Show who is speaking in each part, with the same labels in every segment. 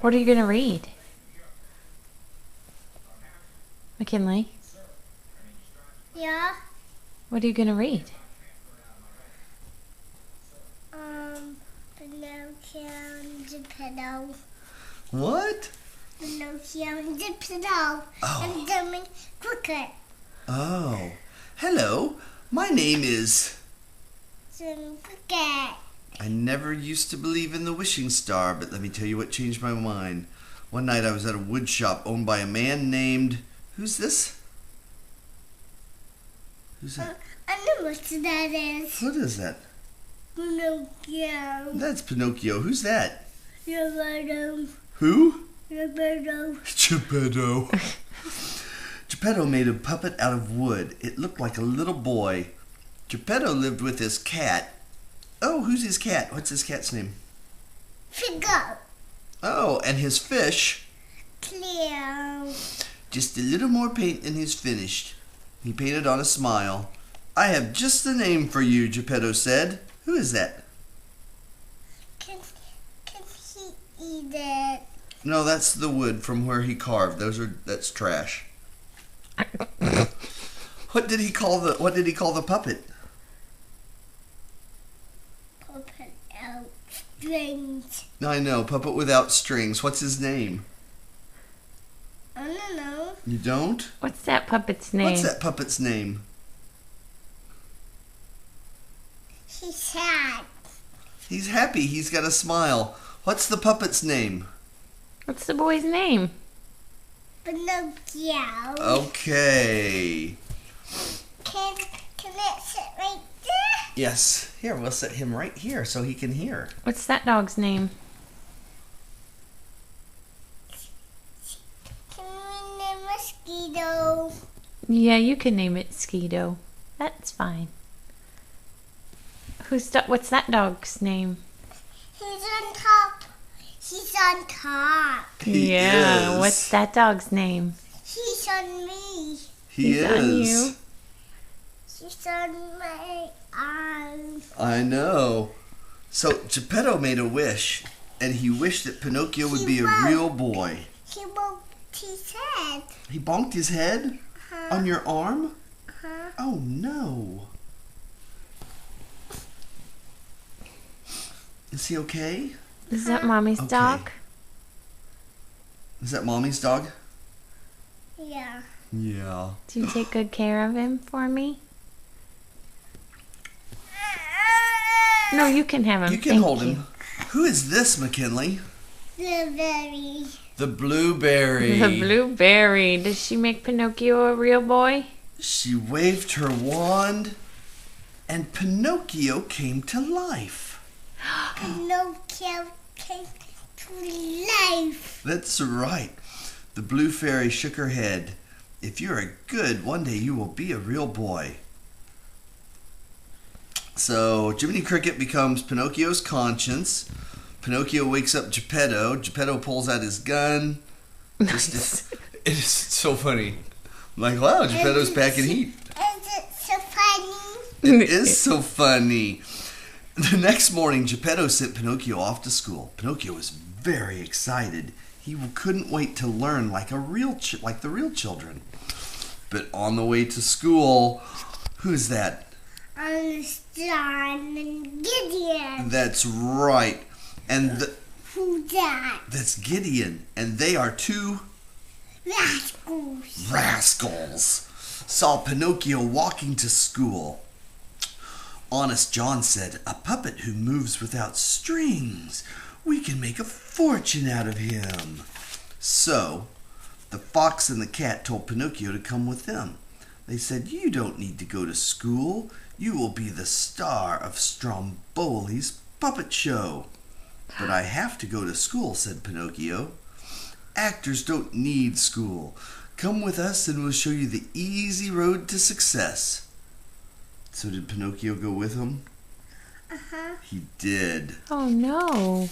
Speaker 1: What are you going to read? McKinley,
Speaker 2: Yeah.
Speaker 1: what are you going to read?
Speaker 2: Pinocchio and Geppetto.
Speaker 3: What?
Speaker 2: Pinocchio and Geppetto.
Speaker 3: Oh.
Speaker 2: And Dummy Cricket.
Speaker 3: Oh. Hello. My name is...
Speaker 2: Dummy Cricket.
Speaker 3: I never used to believe in the wishing star, but let me tell you what changed my mind. One night I was at a wood shop owned by a man named... Who's this? Who's that?
Speaker 2: I know what that is.
Speaker 3: What is that?
Speaker 2: Pinocchio.
Speaker 3: That's Pinocchio. Who's that?
Speaker 2: Geppetto.
Speaker 3: Who?
Speaker 2: Geppetto.
Speaker 3: Geppetto. Geppetto made a puppet out of wood. It looked like a little boy. Geppetto lived with his cat. Oh, who's his cat? What's his cat's name?
Speaker 2: Figo.
Speaker 3: Oh, and his fish.
Speaker 2: Cleo.
Speaker 3: Just a little more paint and he's finished. He painted on a smile. I have just the name for you, Geppetto said. Who is that?
Speaker 2: Can he eat it?
Speaker 3: No, that's the wood from where he carved. That's trash. What did he call the puppet?
Speaker 2: Puppet out strings.
Speaker 3: I know, puppet without strings. What's his name?
Speaker 2: I don't know.
Speaker 3: You don't?
Speaker 1: What's that puppet's name?
Speaker 3: What's that puppet's name?
Speaker 2: He's sad.
Speaker 3: He's happy. He's got a smile. What's the puppet's name?
Speaker 1: What's the boy's name?
Speaker 2: Pinocchio.
Speaker 3: Okay.
Speaker 2: Can it sit right there?
Speaker 3: Yes. Here, we'll set him right here so he can hear.
Speaker 1: What's that dog's name?
Speaker 2: Can we name Mosquito?
Speaker 1: Yeah, you can name it Skeeto. That's fine. What's that dog's name?
Speaker 2: He's on top. He's on top.
Speaker 3: He
Speaker 1: Yeah,
Speaker 3: is.
Speaker 1: what's that dog's name?
Speaker 2: He's on me.
Speaker 3: He
Speaker 1: He's
Speaker 3: is.
Speaker 1: on you.
Speaker 2: He's on my arm.
Speaker 3: I know. So Geppetto made a wish, and he wished that Pinocchio would be a real boy.
Speaker 2: He bumped his head.
Speaker 3: He bonked his head on your arm?
Speaker 2: Uh-huh.
Speaker 3: Oh no. Is he okay?
Speaker 1: Is that Mommy's
Speaker 3: Okay.
Speaker 1: dog?
Speaker 3: Is that Mommy's dog?
Speaker 2: Yeah.
Speaker 3: Yeah.
Speaker 1: Do you take good care of him for me? No, you can have him.
Speaker 3: You can
Speaker 1: Thank
Speaker 3: hold
Speaker 1: you.
Speaker 3: him. Who is this, McKinley?
Speaker 2: Blueberry.
Speaker 3: The blueberry.
Speaker 1: The blueberry. Does she make Pinocchio a real boy?
Speaker 3: She waved her wand, and Pinocchio came to life.
Speaker 2: Pinocchio came to life.
Speaker 3: That's right. The blue fairy shook her head. If you're a good, one day you will be a real boy. So Jiminy Cricket becomes Pinocchio's conscience. Pinocchio wakes up Geppetto. Geppetto pulls out his gun.
Speaker 1: Nice.
Speaker 3: It is so funny. I'm like, wow, Geppetto's packing heat.
Speaker 2: Is it so funny?
Speaker 3: It is so funny. The next morning, Geppetto sent Pinocchio off to school. Pinocchio was very excited. He couldn't wait to learn like the real children. But on the way to school, who's that?
Speaker 2: John and Gideon.
Speaker 3: That's right. And
Speaker 2: Who's that?
Speaker 3: that's Gideon. And they are two
Speaker 2: Rascals.
Speaker 3: rascals. Saw Pinocchio walking to school. Honest John said, "A puppet who moves without strings. We can make a fortune out of him." So, the fox and the cat told Pinocchio to come with them. They said, "You don't need to go to school. You will be the star of Stromboli's puppet show." "But I have to go to school," said Pinocchio. "Actors don't need school. Come with us and we'll show you the easy road to success." So did Pinocchio go with him?
Speaker 2: Uh-huh.
Speaker 3: He did.
Speaker 1: Oh no.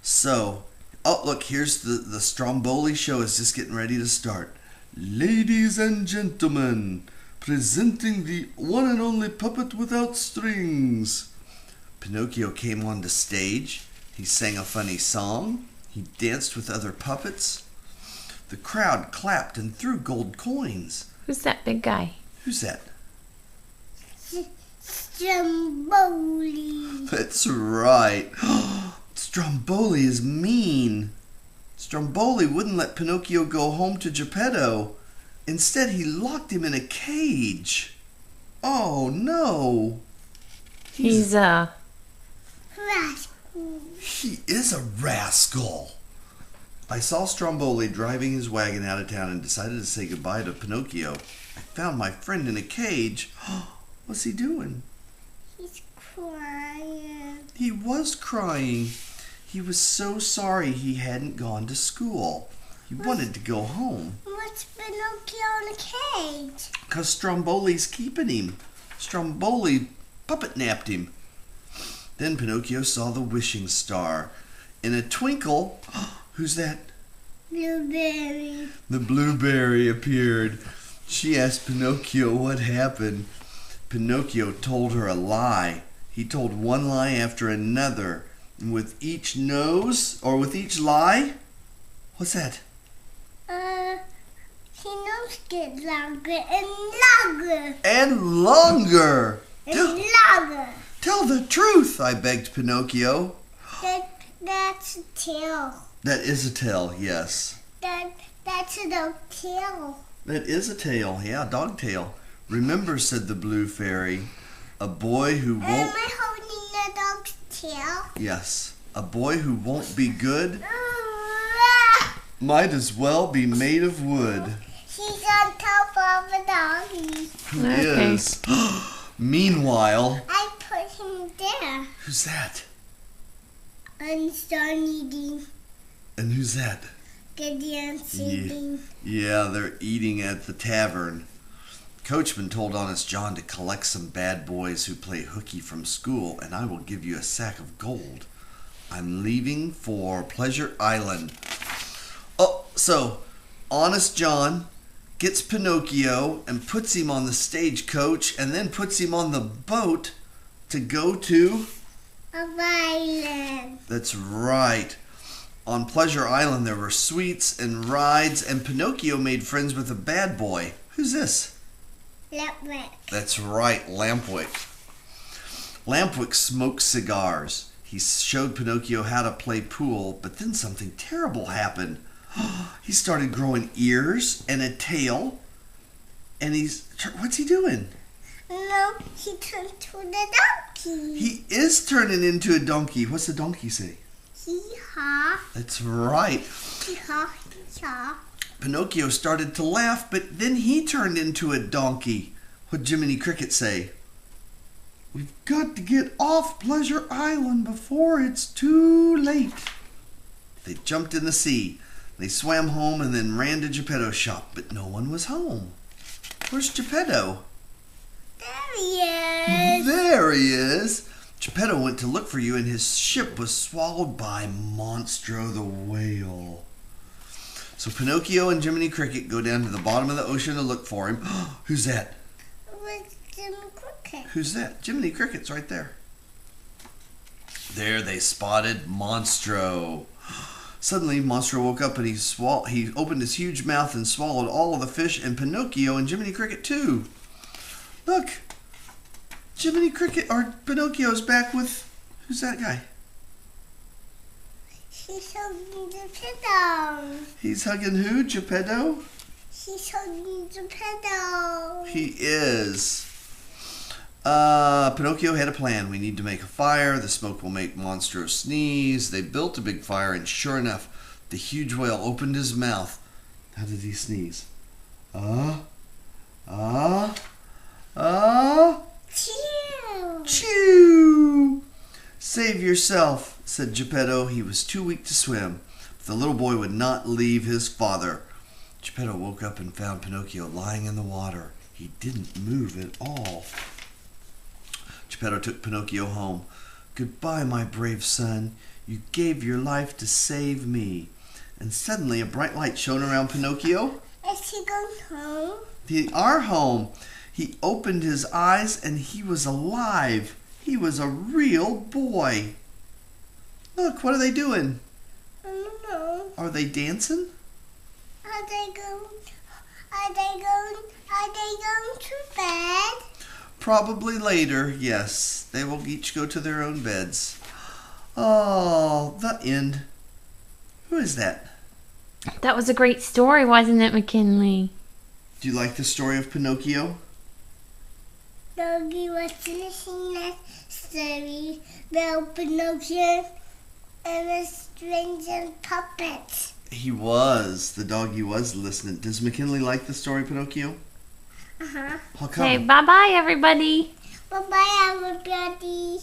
Speaker 3: So, oh look, here's the Stromboli show is just getting ready to start. Ladies and gentlemen, presenting the one and only puppet without strings. Pinocchio came on the stage. He sang a funny song. He danced with other puppets. The crowd clapped and threw gold coins.
Speaker 1: Who's that big guy?
Speaker 3: Who's that?
Speaker 2: Stromboli.
Speaker 3: That's right. Stromboli is mean. Stromboli wouldn't let Pinocchio go home to Geppetto. Instead, he locked him in a cage. Oh, no.
Speaker 1: He's
Speaker 2: Rascal.
Speaker 3: He is a rascal. I saw Stromboli driving his wagon out of town and decided to say goodbye to Pinocchio. I found my friend in a cage. What's he doing?
Speaker 2: He's crying.
Speaker 3: He was crying. He was so sorry he hadn't gone to school. He wanted to go home.
Speaker 2: What's Pinocchio in a cage?
Speaker 3: Because Stromboli's keeping him. Stromboli puppet napped him. Then Pinocchio saw the wishing star. In a twinkle, who's that?
Speaker 2: Blueberry.
Speaker 3: The blueberry appeared. She asked Pinocchio what happened. Pinocchio told her a lie. He told one lie after another. And with each lie, what's that?
Speaker 2: He knows get longer and longer.
Speaker 3: And longer.
Speaker 2: And longer.
Speaker 3: Tell the truth, I begged Pinocchio.
Speaker 2: That's a tail.
Speaker 3: That is a tail, yes.
Speaker 2: That's a dog tail.
Speaker 3: That is a tail, yeah, dog tail. Remember, said the blue fairy, a boy who won't...
Speaker 2: Am I holding the dog's tail?
Speaker 3: Yes, a boy who won't be good might as well be made of wood.
Speaker 2: He's on top of a doggy.
Speaker 3: Who
Speaker 1: Okay.
Speaker 3: is? Meanwhile...
Speaker 2: I put him there.
Speaker 3: Who's that?
Speaker 2: And start eating.
Speaker 3: And who's that?
Speaker 2: The dance eating.
Speaker 3: Yeah, they're eating at the tavern. Coachman told Honest John to collect some bad boys who play hooky from school, and I will give you a sack of gold. I'm leaving for Pleasure Island. Oh, so Honest John gets Pinocchio and puts him on the stagecoach and then puts him on the boat to go to...
Speaker 2: A island.
Speaker 3: That's right. On Pleasure Island there were sweets and rides, and Pinocchio made friends with a bad boy. Who's this?
Speaker 2: Lampwick.
Speaker 3: That's right, Lampwick. Lampwick smoked cigars. He showed Pinocchio how to play pool, but then something terrible happened. He started growing ears and a tail, and what's he doing?
Speaker 2: No, he turned to the donkey.
Speaker 3: He is turning into a donkey. What's the donkey say?
Speaker 2: Hee-haw.
Speaker 3: That's right.
Speaker 2: Hee-haw, hee-haw.
Speaker 3: Pinocchio started to laugh, but then he turned into a donkey. What'd Jiminy Cricket say? We've got to get off Pleasure Island before it's too late. They jumped in the sea. They swam home and then ran to Geppetto's shop, but no one was home. Where's Geppetto?
Speaker 2: There he is.
Speaker 3: There he is. Geppetto went to look for you, and his ship was swallowed by Monstro the whale. So Pinocchio and Jiminy Cricket go down to the bottom of the ocean to look for him. Who's that?
Speaker 2: Where's Jimmy Cricket?
Speaker 3: Who's that? Jiminy Cricket's right there. There they spotted Monstro. Suddenly, Monstro woke up and he opened his huge mouth and swallowed all of the fish, and Pinocchio and Jiminy Cricket too. Look, Pinocchio's back with, who's that guy?
Speaker 2: He's hugging Geppetto.
Speaker 3: He's hugging who? Geppetto?
Speaker 2: He's hugging Geppetto.
Speaker 3: He is. Pinocchio had a plan. We need to make a fire. The smoke will make Monstro sneeze. They built a big fire, and sure enough, the huge whale opened his mouth. How did he sneeze?
Speaker 2: Chew.
Speaker 3: Chew! Save yourself, said Geppetto. He was too weak to swim. But the little boy would not leave his father. Geppetto woke up and found Pinocchio lying in the water. He didn't move at all. Geppetto took Pinocchio home. Goodbye, my brave son. You gave your life to save me. And suddenly a bright light shone around Pinocchio.
Speaker 2: Is he going home?
Speaker 3: They are home. He opened his eyes and he was alive. He was a real boy. Look, what are they doing?
Speaker 2: I don't know.
Speaker 3: Are they dancing?
Speaker 2: Are they going? Are they going? Are they going to bed?
Speaker 3: Probably later, yes. They will each go to their own beds. Oh, the end. Who is that?
Speaker 1: That was a great story, wasn't it, McKinley?
Speaker 3: Do you like the story of Pinocchio?
Speaker 2: Doggy was listening that story about Pinocchio and the strings and puppets.
Speaker 3: He was. The doggy was listening. Does McKinley like the story, Pinocchio?
Speaker 2: Uh-huh.
Speaker 3: How come?
Speaker 1: Okay, bye-bye, everybody.
Speaker 2: Bye-bye, everybody.